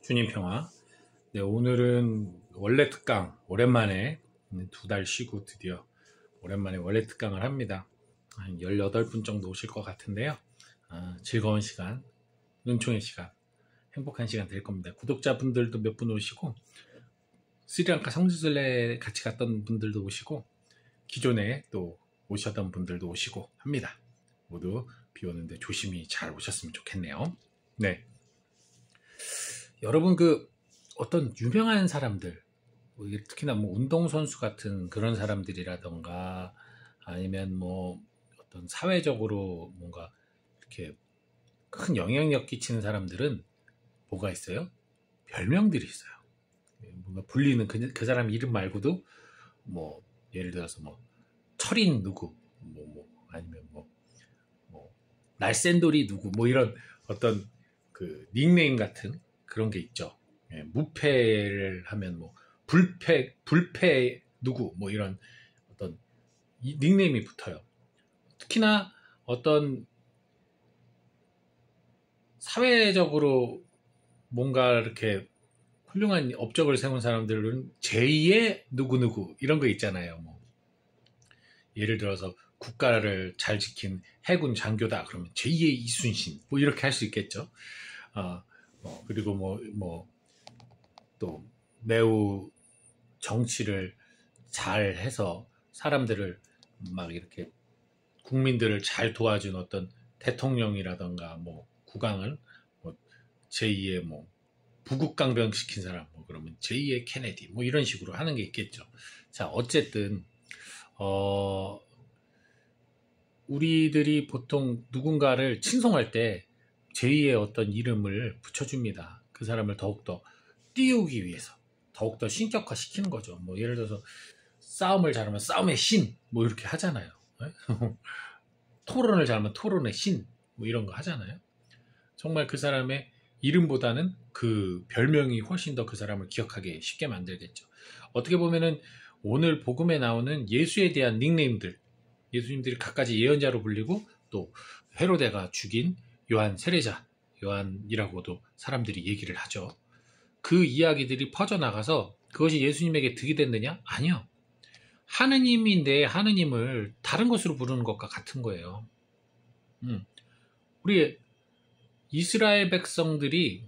주님 평화. 네, 오늘은 원래 특강 오랜만에 2달 쉬고 드디어 오랜만에 원래 특강을 합니다. 한 18분 정도 오실 것 같은데요. 즐거운 시간, 은총의 시간, 행복한 시간 될 겁니다. 구독자분들도 몇 분 오시고 스리랑카 성지순례 같이 갔던 분들도 오시고 기존에 또 오셨던 분들도 오시고 합니다. 모두 비 오는데 조심히 잘 오셨으면 좋겠네요. 네. 여러분 어떤 유명한 사람들, 특히나 운동선수 같은 그런 사람들이라던가 아니면 어떤 사회적으로 뭔가 이렇게 큰 영향력 끼치는 사람들은 뭐가 있어요? 별명들이 있어요. 뭔가 불리는 그 사람 이름 말고도 예를 들어서 철인 누구, 아니면 날쌘돌이 누구, 이런 어떤 그 닉네임 같은 그런 게 있죠. 무패를 하면 불패 누구, 이런 어떤 닉네임이 붙어요. 특히나 어떤 사회적으로 뭔가 이렇게 훌륭한 업적을 세운 사람들은 제2의 누구누구 이런 거 있잖아요. 예를 들어서 국가를 잘 지킨 해군 장교다 그러면 제2의 이순신 이렇게 할 수 있겠죠. 그리고 또 매우 정치를 잘 해서 사람들을 이렇게 국민들을 잘 도와준 어떤 대통령이라던가 국왕은 제2의 부국강병 시킨 사람 그러면 제2의 케네디 이런 식으로 하는 게 있겠죠. 자, 어쨌든 우리들이 보통 누군가를 칭송할 때 제2의 어떤 이름을 붙여줍니다. 그 사람을 더욱더 띄우기 위해서 더욱더 신격화 시키는 거죠. 예를 들어서 싸움을 잘하면 싸움의 신 이렇게 하잖아요. 토론을 잘하면 토론의 신 이런 거 하잖아요. 정말 그 사람의 이름보다는 그 별명이 훨씬 더 그 사람을 기억하기 쉽게 만들겠죠. 어떻게 보면은 오늘 복음에 나오는 예수에 대한 닉네임들, 예수님들이 갖가지 예언자로 불리고 또 헤로데가 죽인 요한 세례자, 요한이라고도 사람들이 얘기를 하죠. 그 이야기들이 퍼져나가서 그것이 예수님에게 득이 됐느냐? 아니요. 하느님인데 하느님을 다른 것으로 부르는 것과 같은 거예요. 우리 이스라엘 백성들이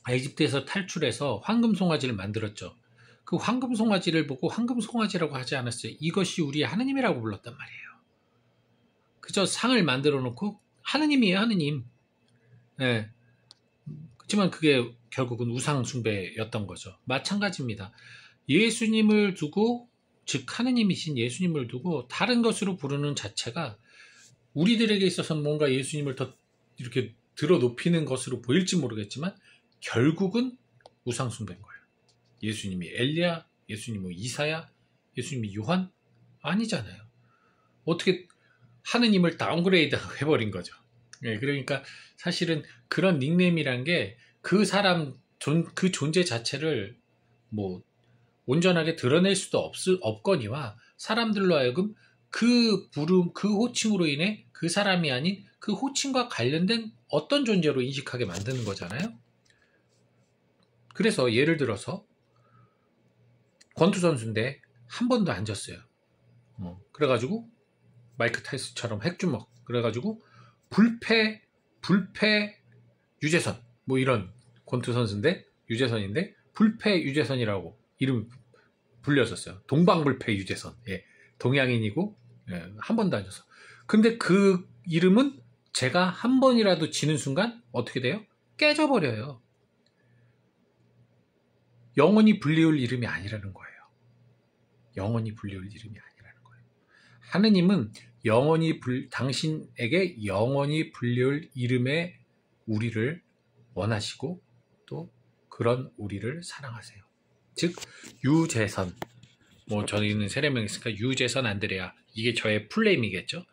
에집트에서 탈출해서 황금송아지를 만들었죠. 그 황금송아지를 보고 황금송아지라고 하지 않았어요. 이것이 우리의 하느님이라고 불렀단 말이에요. 그저 상을 만들어 놓고 하느님이에요, 하느님. 네. 그렇지만 그게 결국은 우상숭배였던 거죠. 마찬가지입니다. 예수님을 두고, 즉 하느님이신 예수님을 두고 다른 것으로 부르는 자체가 우리들에게 있어서는 뭔가 예수님을 더 이렇게 들어 높이는 것으로 보일지 모르겠지만 결국은 우상숭배인 거예요. 예수님이 엘리야, 예수님이 이사야, 예수님이 요한? 아니잖아요. 어떻게 하느님을 다운그레이드 해버린 거죠. 네, 그러니까 사실은 그런 닉네임이란 게 그 사람, 그 존재 자체를 온전하게 드러낼 수도 없거니와 사람들로 하여금 그 부름, 그 호칭으로 인해 그 사람이 아닌 그 호칭과 관련된 어떤 존재로 인식하게 만드는 거잖아요. 그래서 예를 들어서 권투 선수인데 한 번도 안 졌어요. 그래가지고 마이크 타이슨처럼 핵주먹 그래가지고 불패 유재선 이런 권투 선수인데 유재선인데 불패 유재선이라고 이름 불렸었어요. 동방불패 유재선. 예, 동양인이고 한 번도 안 졌어. 근데 그 이름은 제가 한 번이라도 지는 순간 어떻게 돼요? 깨져버려요. 영원히 불리울 이름이 아니라는 거예요. 영원히 불리울 이름이 아니라는 거예요. 하느님은 당신에게 영원히 불리울 이름의 우리를 원하시고 또 그런 우리를 사랑하세요. 즉 유재선, 저희는 세례명이 있으니까 유재선 안드레아, 이게 저의 풀네임이겠죠.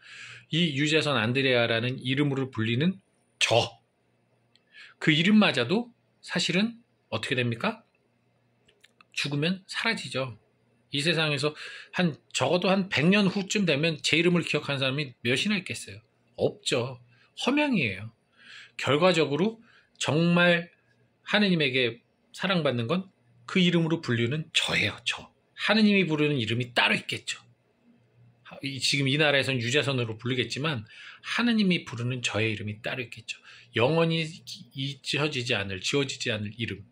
이 유재선 안드레아라는 이름으로 불리는 그 이름마저도 사실은 어떻게 됩니까? 죽으면 사라지죠. 이 세상에서 적어도 한 100년 후쯤 되면 제 이름을 기억하는 사람이 몇이나 있겠어요? 없죠. 허명이에요. 결과적으로 정말 하느님에게 사랑받는 건 그 이름으로 불리는 저예요. 저. 하느님이 부르는 이름이 따로 있겠죠. 지금 이 나라에서는 유자선으로 부르겠지만 하느님이 부르는 저의 이름이 따로 있겠죠. 영원히 지워지지 않을 이름.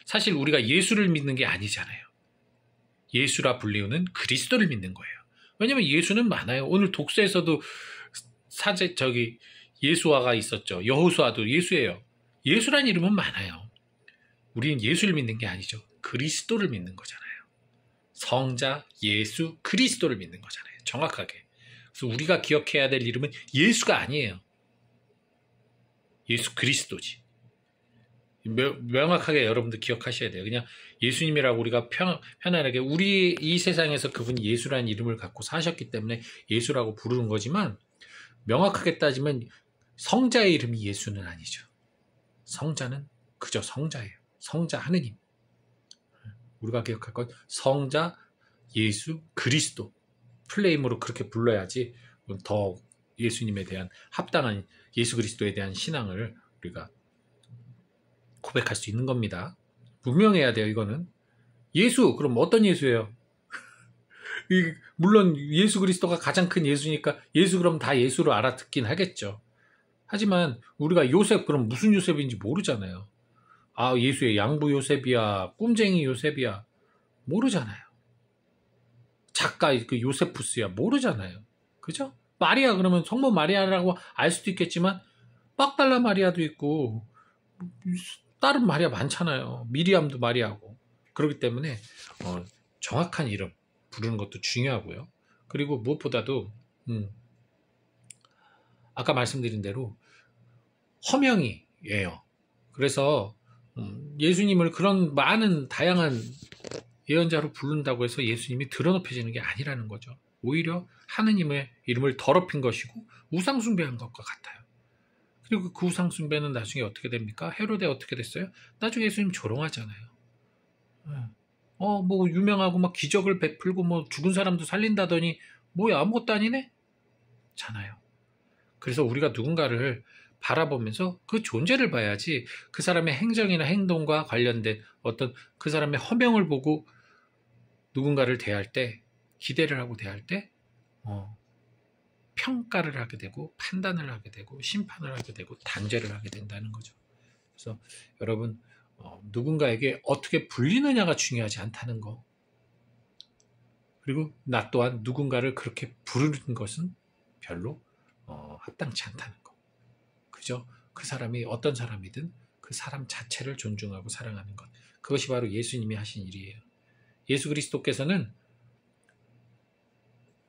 사실 우리가 예수를 믿는 게 아니잖아요. 예수라 불리우는 그리스도를 믿는 거예요. 왜냐면 예수는 많아요. 오늘 독서에서도 예수화가 있었죠. 여호수아도 예수예요. 예수란 이름은 많아요. 우리는 예수를 믿는 게 아니죠. 그리스도를 믿는 거잖아요. 성자, 예수, 그리스도를 믿는 거잖아요. 정확하게. 그래서 우리가 기억해야 될 이름은 예수가 아니에요. 예수 그리스도지. 명확하게 여러분들 기억하셔야 돼요. 그냥 예수님이라고 우리가 편안하게 우리 이 세상에서 그분이 예수라는 이름을 갖고 사셨기 때문에 예수라고 부르는 거지만 명확하게 따지면 성자의 이름이 예수는 아니죠. 성자는 그저 성자예요. 성자 하느님. 우리가 기억할 건 성자, 예수, 그리스도. 플레임으로 그렇게 불러야지 더 예수님에 대한 합당한 예수 그리스도에 대한 신앙을 우리가 고백할 수 있는 겁니다. 분명해야 돼요. 이거는 예수 그럼 어떤 예수예요? 물론 예수 그리스도가 가장 큰 예수니까 예수 그럼 다 예수로 알아듣긴 하겠죠. 하지만 우리가 요셉 그럼 무슨 요셉인지 모르잖아요. 아 예수의 양부 요셉이야 꿈쟁이 요셉이야 모르잖아요. 작가 그 요세푸스야 모르잖아요. 그죠? 마리아 그러면 성모 마리아라고 알 수도 있겠지만 빡달라 마리아도 있고 다른 마리아 많잖아요. 미리암도 마리아고. 그렇기 때문에 정확한 이름 부르는 것도 중요하고요. 그리고 무엇보다도 아까 말씀드린 대로 허명이에요. 그래서 예수님을 그런 많은 다양한 예언자로 부른다고 해서 예수님이 드러높여지는 게 아니라는 거죠. 오히려 하느님의 이름을 더럽힌 것이고 우상숭배한 것과 같아요. 그리고 그 우상숭배는 나중에 어떻게 됩니까? 헤로데 어떻게 됐어요? 나중에 예수님 조롱하잖아요. 뭐 유명하고 막 기적을 베풀고 뭐 죽은 사람도 살린다더니 뭐야 아무것도 아니네? 잖아요. 그래서 우리가 누군가를 바라보면서 그 존재를 봐야지 그 사람의 행정이나 행동과 관련된 어떤 그 사람의 허명을 보고 누군가를 대할 때 기대를 하고 대할 때 평가를 하게 되고 판단을 하게 되고 심판을 하게 되고 단죄를 하게 된다는 거죠. 그래서 여러분 누군가에게 어떻게 불리느냐가 중요하지 않다는 거. 그리고 나 또한 누군가를 그렇게 부르는 것은 별로 합당치 않다는 거. 그죠? 그 사람이 어떤 사람이든 그 사람 자체를 존중하고 사랑하는 것. 그것이 바로 예수님이 하신 일이에요. 예수 그리스도께서는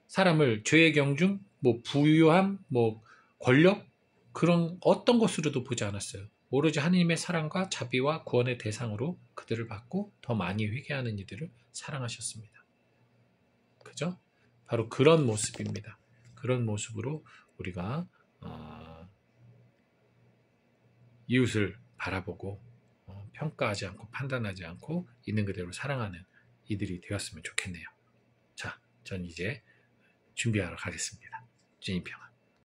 사람을 죄의 경중, 뭐 부유함, 뭐 권력 그런 어떤 것으로도 보지 않았어요. 오로지 하느님의 사랑과 자비와 구원의 대상으로 그들을 받고 더 많이 회개하는 이들을 사랑하셨습니다. 그죠? 바로 그런 모습입니다. 그런 모습으로 우리가 이웃을 바라보고 평가하지 않고 판단하지 않고 있는 그대로 사랑하는 이들이 되었으면 좋겠네요. 자, 전 이제 준비하러 가겠습니다. 주님 평안.